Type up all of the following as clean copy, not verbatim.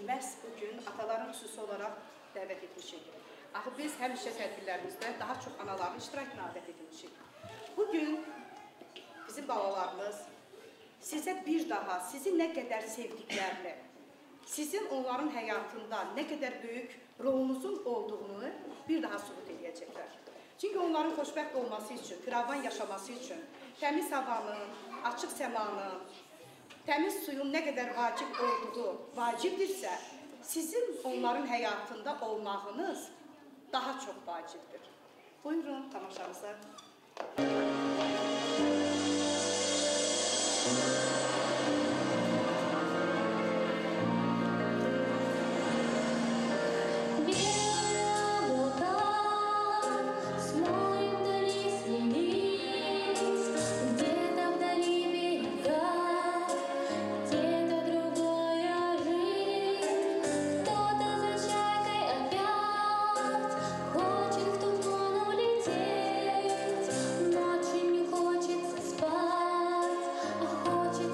məhz bugün ataların xüsusi olaraq dəvət etmişik. Axı biz həmişə tədbirlərimizdə daha çox anaların iştirakına adət edilmişik. Bugün bizim balalarımız sizə bir daha sizi nə qədər sevdiklərini, sizin onların həyatında nə qədər böyük rolunuzun olduğunu bir daha sübut edəcəklər. Çünki onların xoşbəxt olması üçün, firavan yaşaması üçün təmiz havanın, açıq səmanın, təmiz suyun nə qədər vacib olduğu vacibdirsə, sizin onların həyatında olmağınız daha çox vacibdir. Buyurun tamaşamıza. Хочет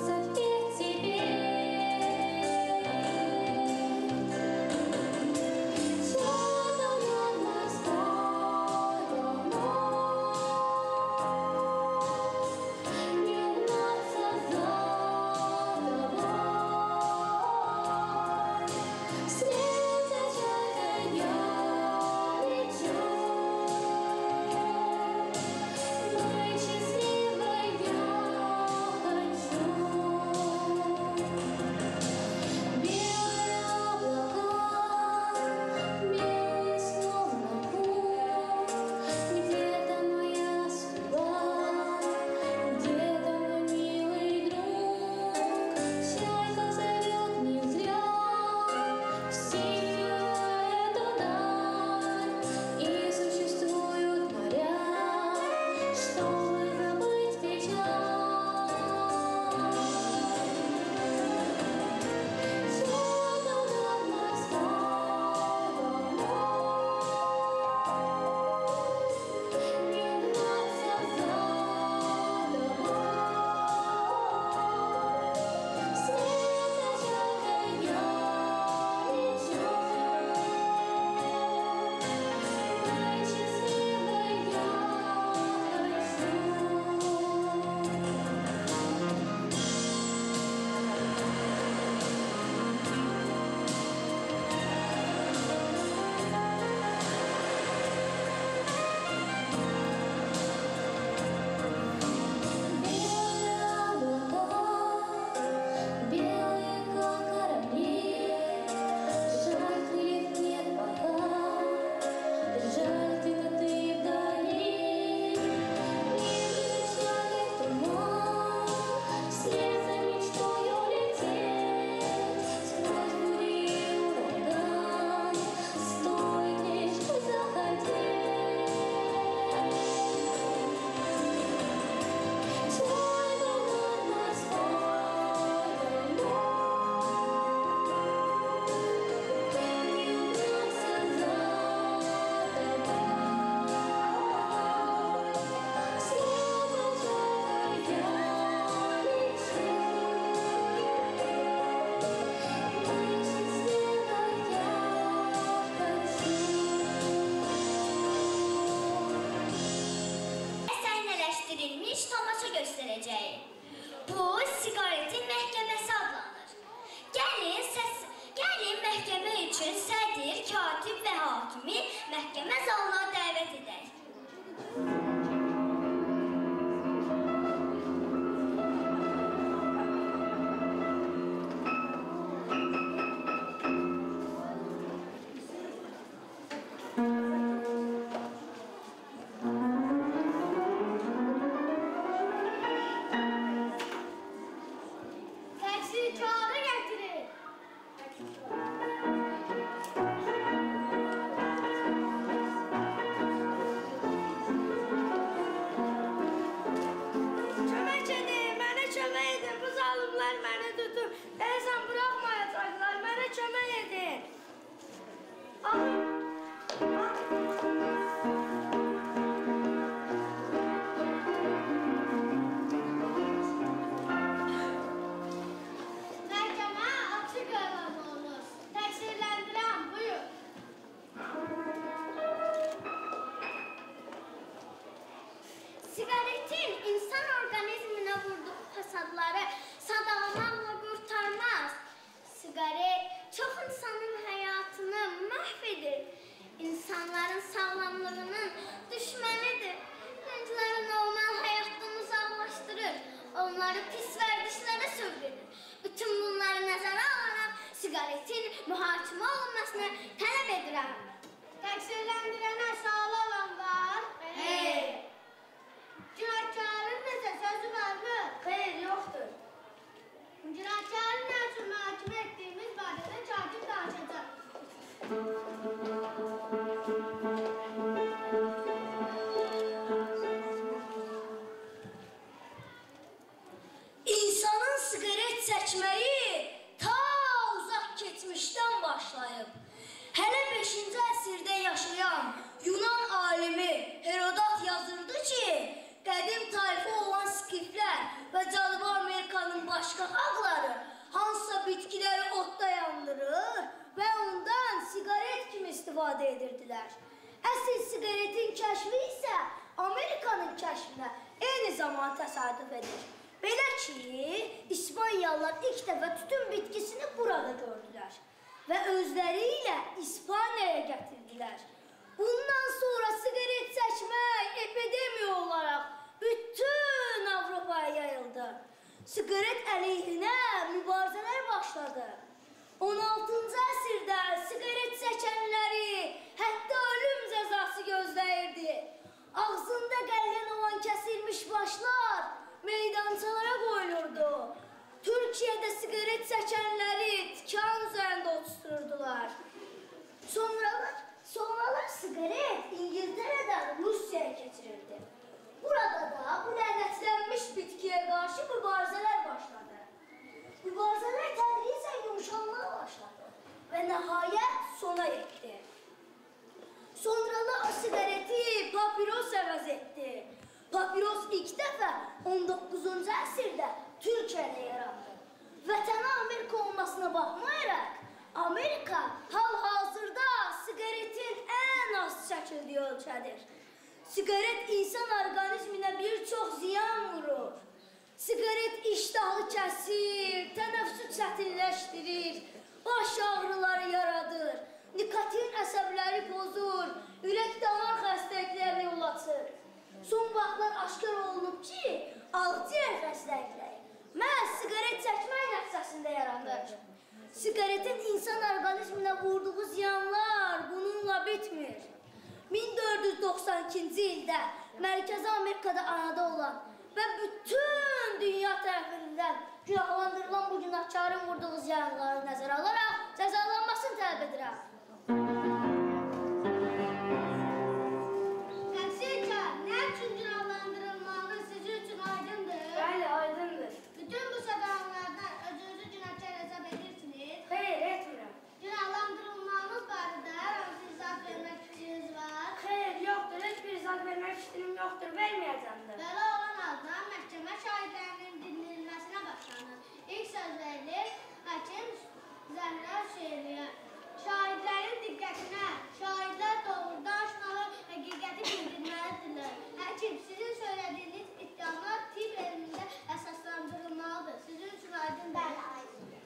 Sigaretin insan orqanizminə vurduğu fəsadları sadalamaqla qurtarmaz. Sigaret çox insanın həyatını məhv edir. İnsanların sağlamlığının düşmənidir. Gəncləri normal həyatdan uzaqlaşdırır. Onları pis vərdişlərə sövq edir. Bütün bunları nəzərə alaraq sigaretin mühakimə olunmasını tələb edirəm. Təqsirləndirənə sualı olan var? Xeyr. Cinayətkarın necə sözü varmı? Xeyr, yoxdur. Cinayətkarın nə üçün mühakimə etdiyimiz barədə katib danışacaq. İnsanın sigaret çəkməyi ta uzaq keçmişdən başlayıb. Hələ 5-ci əsrdə yaşayan Yunan alimi Herodot yazırdı ki, qədim tayfa olan skiflər və Cənubi Amerikanın başqa xalqları hansısa bitkiləri otda yandırır və ondan sigaret kimi istifadə edirdilər. Əsl sigaretin kəşfi isə Amerikanın kəşfinə eyni zaman təsadüf edir. Belə ki, İspaniyalılar ilk dəfə tütün bitkisini burada gördülər və özləri ilə İspaniyaya gətirdilər. Bundan sonra sigaret çəkmək epidemiya olaraq bütün Avropaya yayıldı. Sigaret əleyhinə mübarizələr başladı. 16-cı əsrdə sigaret çəkənləri hətta ölüm cəzası gözləyirdi. Ağzında qəlyan olan kəsilmiş başlar meydançalara qoyulurdu. Türkiyədə sigaret çəkənləri tikan üzərində oturturdular. Sonralar sigaret İngiltərədən Rusiyaya keçirildi. Burada da bu lənətlənmiş bitkiyə qarşı mübarizələr başladı. Mübarizələr tədricən yumuşalmağa başladı və nəhayət sona yetdi. Sonralar o sigareti papiros əvəz etdi. Papiros ilk dəfə 19-cu əsrdə Türkiyədə yarandı. Vətəni Amerika olmasına baxmayaraq, Amerika hal-hazırda sigaretin ən az çəkildiyi ölkədir. Sigaret insan orqanizminə bir çox ziyan vurur. Sigaret iştahı kəsir, tənəffüsü çətinləşdirir, baş ağrıları yaradır, nikotin əsəbləri pozur, ürək-damar xəstəliklərinə yol açır. Son vaxtlar aşkar olunub ki, ağciyər xəstəlikləri məhz sigaret çəkmək nəticəsində yaranır. Sigaretin insan orqanizminə vurduğu ziyanlar bununla bitmir. 1492-ci ildə Mərkəzi Amerikada anada olan və bütün dünya tərəfindən günahlandırılan bu günahkarın vurduğu ziyanları nəzərə alaraq cəzalanmasını tələb edirəm. Təqsirkar, nə üçün günahlandırılmalı sizin üçün aydındır? Bəli, aydındır. Bütün bu səbəblərdən özünüzü günahkar hesab edirsiniz? Xeyr, etmirəm. Günahlandırılmağınız barədə hər hansı izah vermək fikriniz var? Xeyr, yoxdur, heç bir izah vermək fikrim yoxdur, verməyəcəm də. Belə olan halda məhkəmə şahidlərinin dinlənilməsinə başlanır. İlk söz verilir, hakim Zəhra Hüseynliyə. Şahidlərin diqqətinə, şahidlər doğrudan aşmalı, həqiqəti bildirməlidirlər. Həkim, sizin söylədiyiniz iddialar tibb elmində əsaslandırılmalıdır. Sizin üçün aydındır. Bəli, aydındır.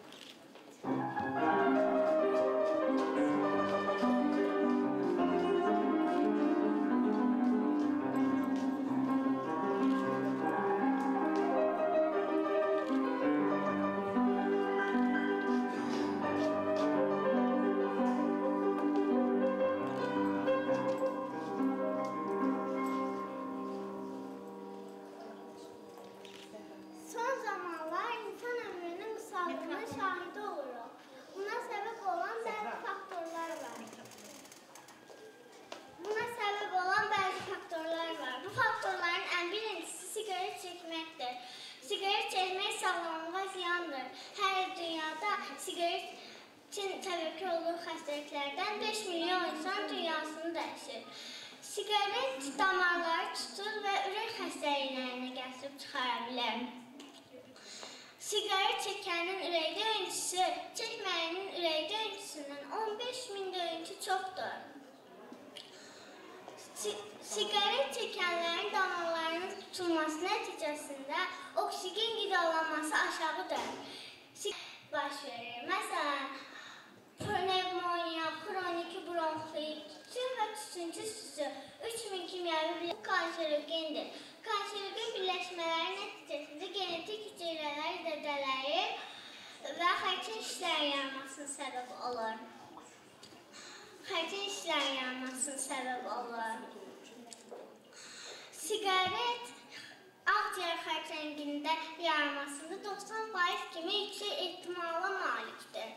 Son zamanlar insan ömrünün qısaldığına şahidi oluruq. Buna səbəb olan bəzi faktorlar var. Bu faktorların ən birincisi sigaret çəkməkdir. Sigaret çəkmək sağlamlığa ziyandır. Hər dünyada sigaretin təbii olduğu xəstəliklərdən 5 milyon insan dünyasını dəyişir. Sigaret damarları tutur və ürək xəstəliklərini gətirib çıxara bilər. Sigaret çəkənin ürək döyüntüsü, çəkməyinin ürək döyüntüsündən 15.000 döyüntü çoxdur. Sigaret çəkənlərin damarlarının oksigen qidalanması aşağıdır. Baş verir. Məsələn, pnevmoniya, kronik bronxit, tütün və tütüncü süsü 3000 kimyəvi kanserogendir. Kanserogen birləşmələrin nəticəsində genetik hüceyrələr zədələyir və xərçəng işlərin yaranmasına səbəb olur. Sigaret akciğer xərçəngində yaranmasında 90% kimi yüksək ehtimala malikdir.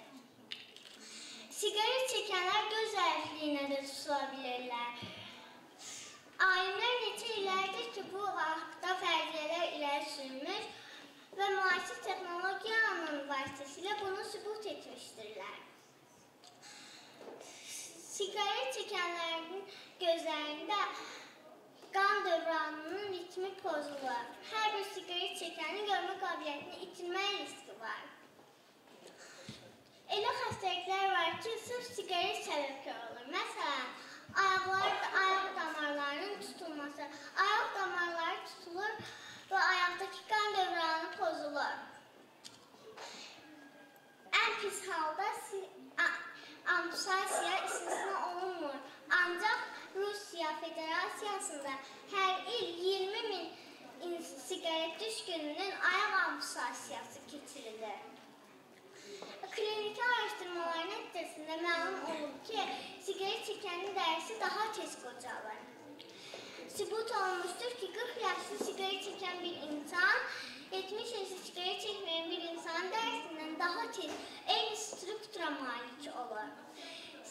Sigaret çəkənlər göz zəifliyinə də tutula bilirlər. Alimlər neçə illərdir ki, bu haqda fərqiyələr iləri sürmüş və müasir texnologiyanın vasitəsilə bunu sübut etmişdirlər. Sigaret çəkənlərin gözlərində qan dövranının ritmi pozulur. Hər bir sigaret çəkənin görmə qabiliyyətini itirmək riski var. Elə xəstəliklər var ki, sırf sigaret səbəbkar olur. Məsələn, ayaq damarlarının tutulması. Ayaq damarları tutulur və ayaqdakı qan dövranı pozulur. Ən pis halda amputasiya istisna olunmur. Ancaq Rusiya Federasiyasında hər il 20.000 sigaret düşkününün ayaq amputasiyası keçirilir. Kliniki araşdırmalar nəticəsində məlum olub ki, sigaret çəkənin dərisi daha tez qocalır. Sübut olmuşdur ki, 40 yaşlı sigaret çəkən bir insan, 70 yaşlı sigaret çəkməyən bir insan dərsindən daha tez eyni struktura malik olur.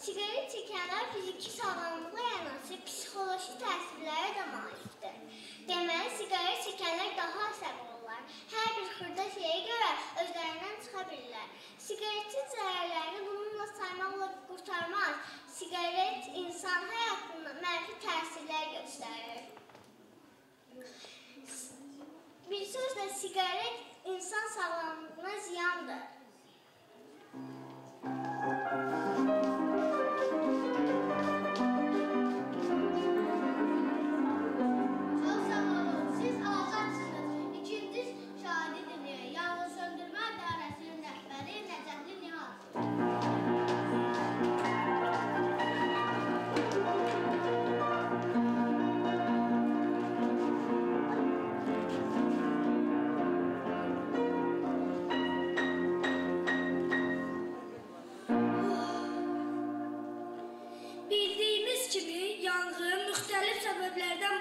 Sigaret çəkənlər fiziki sağlamlığa yanaşı psixoloji təsirlərə də malikdir. Deməli, sigaret çəkənlər daha əsəbi olurlar. Hər bir xırda şeyə görə özlərindən çıxa bilirlər. Sigaretin zərərlərini bununla saymaqla qurtarmaz. Sigaret insan həyatında mənfi təsirlər göstərir. Bir sözlə, sigaret insan sağlamlığına ziyandır.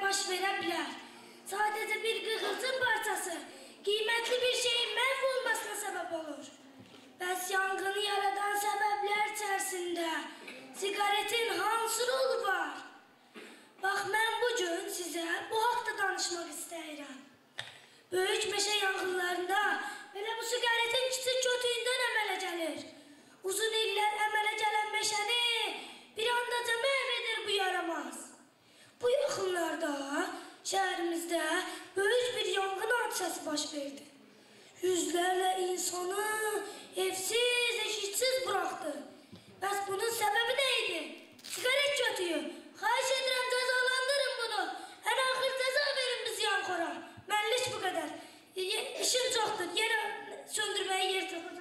Baş verə bilər. Sadəcə bir qığılcım parçası qiymətli bir şeyin məhv olmasına səbəb olur. Bəs yanğını yaradan səbəblər içərisində sigaretin hansı rolu var? Bax, mən bugün sizə bu haqda danışmaq istəyirəm. Böyük meşə yanğınlarında belə bu sigaretin kiçik kötüyündən əmələ gəlir. Uzun illər əmələ gələn meşəni bir andaca məhv edir bu yaramaz. Bu yaxınlarda şəhərimizdə böyük bir yanğın hadisəsi baş verdi. Yüzlərlə insanı evsiz, eşiksiz buraxdı. Bəs bunun səbəbi nə idi? Sigaret kötüyü. Xahiş edirəm, cəzalandırın bunu. Ən axır cəza verin biz yanxora. Mənlik bu qədər. İşim çoxdur. Yenə söndürməyə yer tapacağım.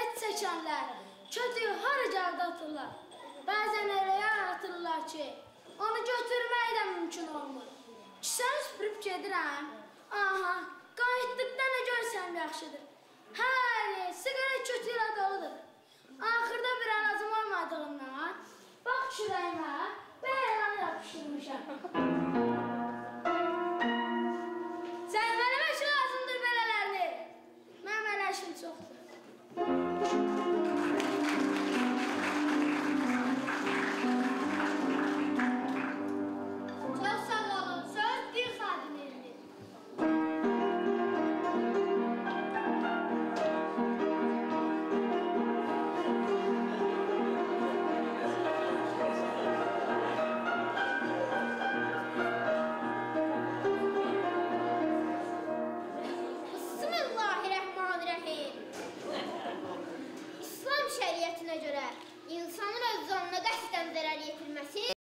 Siqaret çəkənlər kötüyü haracarda atırlar. Bəzən elə atırlar ki, onu götürmək də mümkün olmur. Kisəni süpürüb gedirəm. Aha, qayıtdıqda nə görsəm yaxşıdır. Hər yer siqaret kötüyü ilə doludur. Axırda bir anacım olmadığından, bax kürəyimə belə yapışdırmışam. Sən mənim üçün lazımdır belələrini. Mənim elə işim çoxdur. Çox sağ olun, söz bir xadimindir. Bismillahirrahmanirrahim. İslam şəriətinə görə insanın öz canına qəsdən zərər yetirməsi